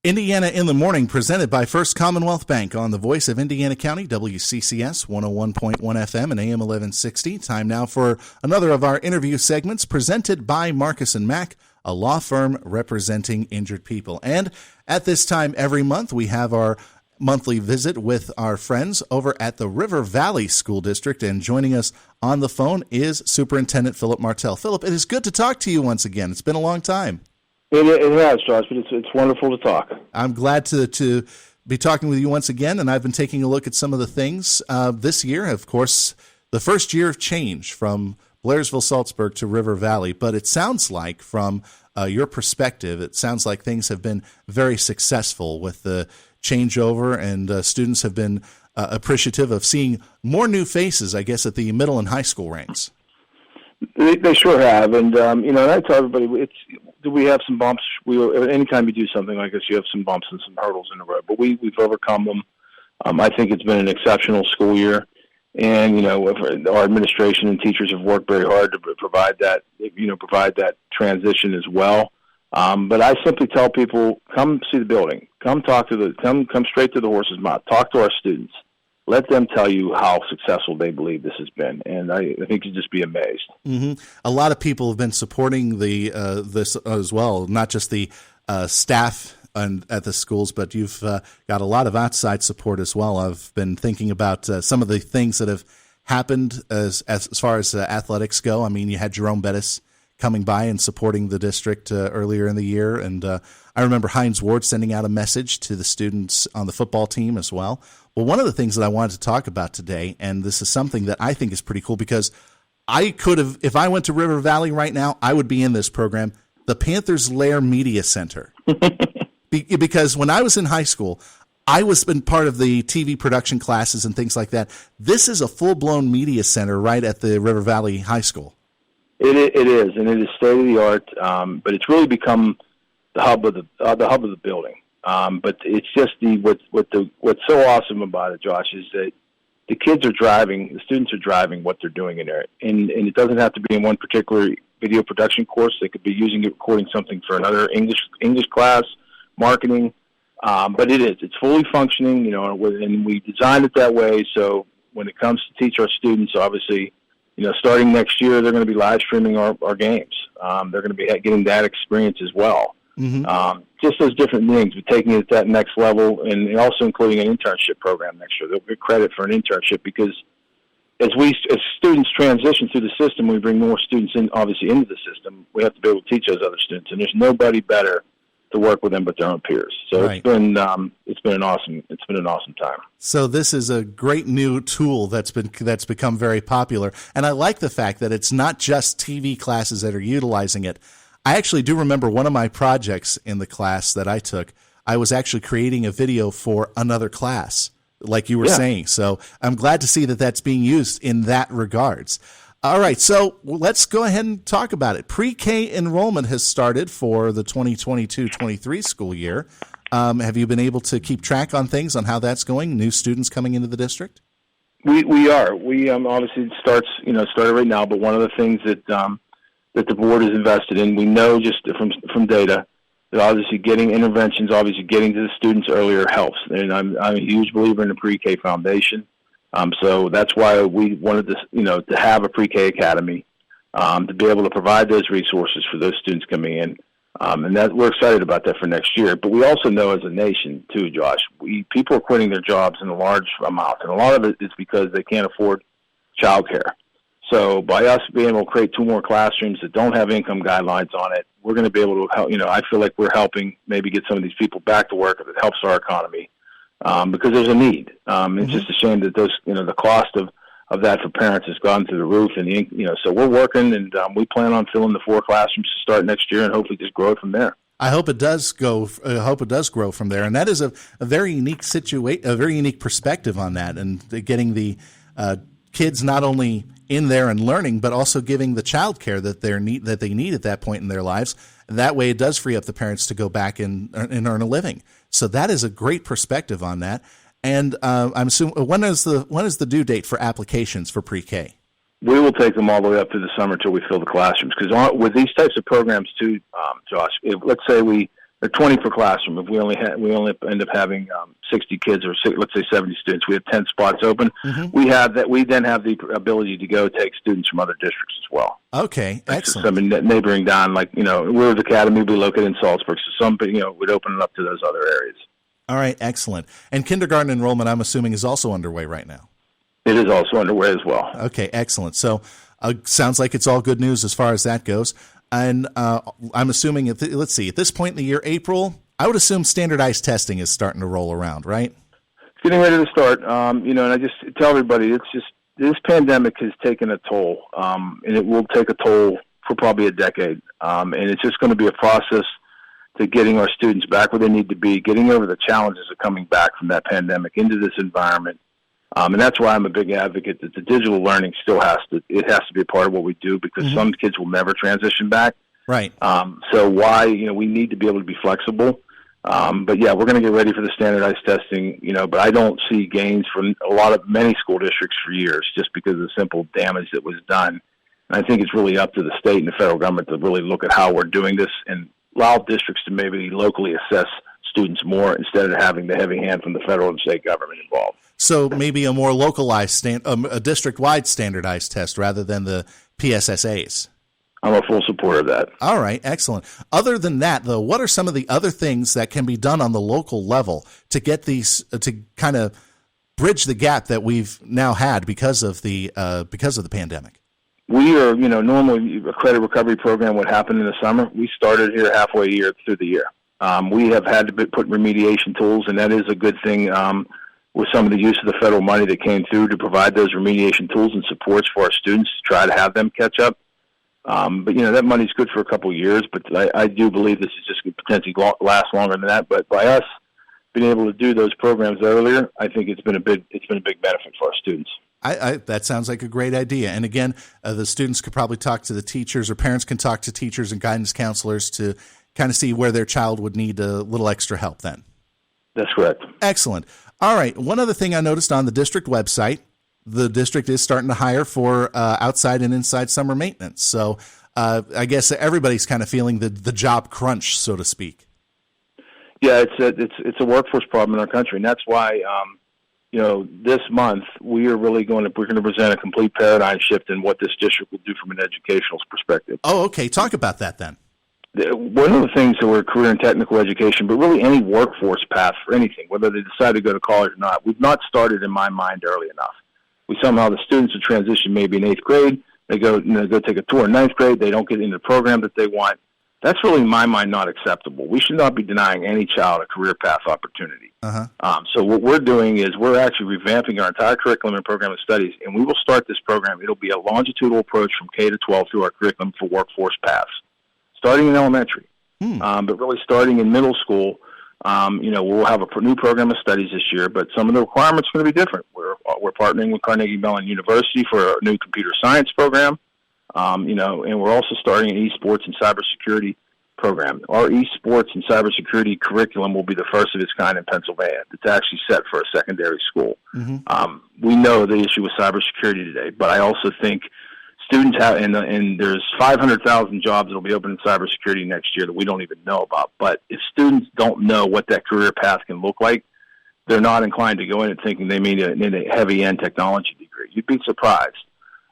Indiana in the Morning, presented by First Commonwealth Bank on the voice of Indiana County, WCCS 101.1 FM and AM 1160. Time now for another of our interview segments presented by Marcus & Mack, a law firm representing injured people. And at this time every month, we have our monthly visit with our friends over at the River Valley School District. And joining us on the phone is Superintendent Philip Martell. Philip, it is good to talk to you once again. It's been a long time. It has, Josh, but it's wonderful to talk. I'm glad to be talking with you once again, and I've been taking a look at some of the things this year. Of course, the first year of change from Blairsville-Salzburg to River Valley, but it sounds like from your perspective, it sounds like things have been very successful with the changeover, and students have been appreciative of seeing more new faces, I guess, at the middle and high school ranks. They sure have, and and I tell everybody, we have some bumps. Anytime you do something like this, you have some bumps and some hurdles in the road, but we've overcome them. I think it's been an exceptional school year, and our administration and teachers have worked very hard to provide that transition as well. But I simply tell people, come see the building, come straight to the horse's mouth, talk to our students. Let them tell you how successful they believe this has been, and I think you'd just be amazed. Mm-hmm. A lot of people have been supporting this as well, not just the staff at the schools, but you've got a lot of outside support as well. I've been thinking about some of the things that have happened as far as athletics go. I mean, you had Jerome Bettis coming by and supporting the district earlier in the year, and I remember Hines Ward sending out a message to the students on the football team as well. Well, one of the things that I wanted to talk about today, and this is something that I think is pretty cool because I could have, if I went to River Valley right now, I would be in this program, the Panthers Lair Media Center. Because when I was in high school, I was been part of the TV production classes and things like that. This is a full-blown media center right at the River Valley High School. It is, and it is state of the art. But it's really become the hub of the building. But it's just what's so awesome about it, Josh, is that the students are driving what they're doing in there, and it doesn't have to be in one particular video production course. They could be using it, recording something for another English class, marketing. But it's fully functioning, and we designed it that way. So when it comes to teach our students, obviously, starting next year, they're going to be live streaming our games. They're going to be getting that experience as well. Mm-hmm. Just those different things, but taking it to that next level, and also including an internship program next year. They'll get credit for an internship because as students transition through the system, we bring more students into the system. We have to be able to teach those other students, and there's nobody better to work with them but their own peers. So right. It's been an awesome time. So this is a great new tool that's become very popular, and I like the fact that it's not just TV classes that are utilizing it. I actually do remember one of my projects in the class that I took. I was actually creating a video for another class, like you were saying. So I'm glad to see that that's being used in that regards. All right, so let's go ahead and talk about it. Pre-K enrollment has started for the 2022-23 school year. Have you been able to keep track on things, on how that's going, new students coming into the district? We are. We obviously it started right now, but one of the things that the board is invested in, we know just from data that obviously getting interventions, getting to the students earlier helps. And I'm a huge believer in the Pre-K Foundation. So that's why we wanted to have a PreK Academy, to be able to provide those resources for those students coming in. And that we're excited about that for next year. But we also know as a nation too, Josh, people are quitting their jobs in a large amount, and a lot of it is because they can't afford childcare. So by us being able to create 2 more classrooms that don't have income guidelines on it, we're going to be able to help. I feel like we're helping maybe get some of these people back to work if it helps our economy, because there's a need. It's just a shame that the cost of that for parents has gone through the roof, and so we're working, and we plan on filling the 4 classrooms to start next year, and hopefully just grow it from there. I hope it does grow from there, and that is a very unique a very unique perspective on that, and getting the kids not only in there and learning, but also giving the child care that they need at that point in their lives. That way, it does free up the parents to go back and earn a living. So that is a great perspective on that. And I'm assuming when is the due date for applications for pre-K? We will take them all the way up to the summer until we fill the classrooms. Because with these types of programs too, Josh, let's say we or 20 per classroom. If we only end up having 60 kids, or let's say 70 students, we have 10 spots open. Mm-hmm. We then have the ability to go take students from other districts as well. Okay, excellent. Some neighboring down, like PreK Academy will be located in Salzburg, so some would open it up to those other areas. All right, excellent. And kindergarten enrollment, I'm assuming, is also underway right now. It is also underway as well. Okay, excellent. So sounds like it's all good news as far as that goes. And I'm assuming, let's see, at this point in the year, April, I would assume standardized testing is starting to roll around, right? It's getting ready to start. And I just tell everybody, it's just this pandemic has taken a toll, and it will take a toll for probably a decade. And it's just going to be a process to getting our students back where they need to be, getting over the challenges of coming back from that pandemic into this environment. And that's why I'm a big advocate that the digital learning still has to be a part of what we do, because mm-hmm. some kids will never transition back. Right. So we need to be able to be flexible. But yeah, we're going to get ready for the standardized testing, but I don't see gains from many school districts for years, just because of the simple damage that was done. And I think it's really up to the state and the federal government to really look at how we're doing this and allow districts to maybe locally assess students more instead of having the heavy hand from the federal and state government involved. So maybe a more localized, a district-wide standardized test rather than the PSSAs. I'm a full supporter of that. All right, excellent. Other than that, though, what are some of the other things that can be done on the local level to get these to kind of bridge the gap that we've now had because of the pandemic? We are, normally a credit recovery program would happen in the summer. We started here halfway through the year. We have had to put remediation tools, and that is a good thing with some of the use of the federal money that came through to provide those remediation tools and supports for our students to try to have them catch up. But that money's good for a couple of years, but I do believe this is just going to potentially last longer than that. But by us being able to do those programs earlier, I think it's been a big benefit for our students. That sounds like a great idea. And again, the students could probably talk to the teachers, or parents can talk to teachers and guidance counselors to kind of see where their child would need a little extra help then. That's correct. Excellent. All right. One other thing I noticed on the district website, the district is starting to hire for outside and inside summer maintenance. So I guess everybody's kind of feeling the job crunch, so to speak. Yeah, it's a workforce problem in our country, and that's why this month we're going to present a complete paradigm shift in what this district will do from an educational perspective. Oh, okay. Talk about that then. One of the things that we're career and technical education, but really any workforce path for anything, whether they decide to go to college or not, we've not started, in my mind, early enough. The students will transition maybe in 8th grade. They go take a tour in 9th grade. They don't get into the program that they want. That's really, in my mind, not acceptable. We should not be denying any child a career path opportunity. Uh-huh. So what we're doing is we're actually revamping our entire curriculum and program of studies, and we will start this program. It'll be a longitudinal approach from K to 12 through our curriculum for workforce paths, starting in elementary. But really starting in middle school, we'll have a new program of studies this year, but some of the requirements are going to be different. We're partnering with Carnegie Mellon University for a new computer science program, and we're also starting an esports and cybersecurity program. Our esports and cybersecurity curriculum will be the first of its kind in Pennsylvania. It's actually set for a secondary school. We know the issue with cybersecurity today, but I also think students have, and there's 500,000 jobs that will be open in cybersecurity next year that we don't even know about. But if students don't know what that career path can look like, they're not inclined to go in and thinking they need a heavy-end technology degree. You'd be surprised,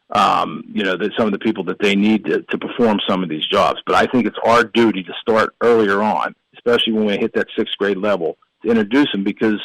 that some of the people that they need to perform some of these jobs. But I think it's our duty to start earlier on, especially when we hit that 6th grade level, to introduce them, because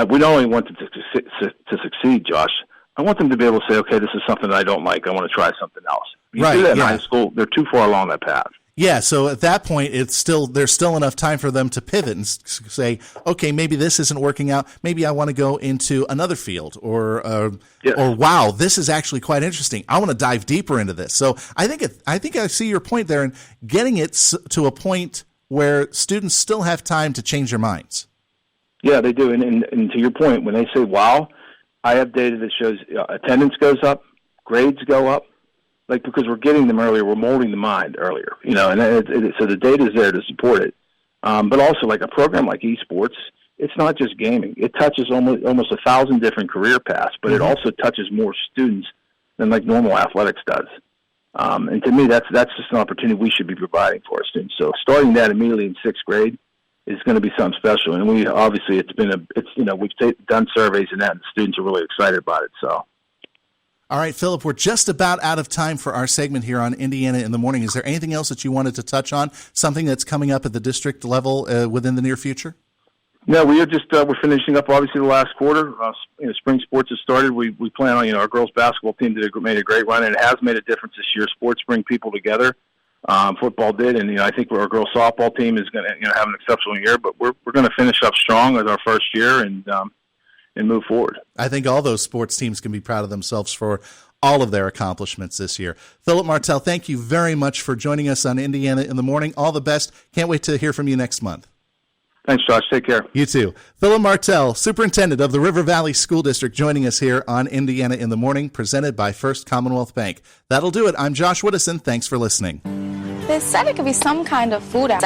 we not only want them to succeed, Josh, I want them to be able to say, okay, this is something that I don't like. I want to try something else. You do that in high school, they're too far along that path. Yeah, so at that point, there's still enough time for them to pivot and say, okay, maybe this isn't working out. Maybe I want to go into another field, or wow, this is actually quite interesting. I want to dive deeper into this. So I think I see your point there, and getting it to a point where students still have time to change their minds. Yeah, they do. And to your point, when they say, wow, I have data that shows attendance goes up, grades go up. Because we're getting them earlier, we're molding the mind earlier, and so the data is there to support it. But also, like a program like Esports, it's not just gaming. It touches almost 1,000 different career paths, but it also touches more students than like normal athletics does. And to me, that's just an opportunity we should be providing for our students. So starting that immediately in sixth grade is going to be something special. And we obviously we've done surveys and that, and the students are really excited about it. So. All right, Philip, we're just about out of time for our segment here on Indiana in the Morning. Is there anything else that you wanted to touch on, something that's coming up at the district level within the near future? No, we're finishing up obviously the last quarter. Spring sports has started. We plan on, our girls basketball team made a great run, and it has made a difference this year. Sports bring people together. Football did, and I think our girls softball team is going to have an exceptional year. But we're going to finish up strong as our first year and move forward. I think all those sports teams can be proud of themselves for all of their accomplishments this year. Philip Martell, thank you very much for joining us on Indiana in the Morning. All the best. Can't wait to hear from you next month. Thanks, Josh. Take care. You too. Philip Martell, Superintendent of the River Valley School District, joining us here on Indiana in the Morning, presented by First Commonwealth Bank. That'll do it. I'm Josh Widdowson. Thanks for listening. They said it could be some kind of food out.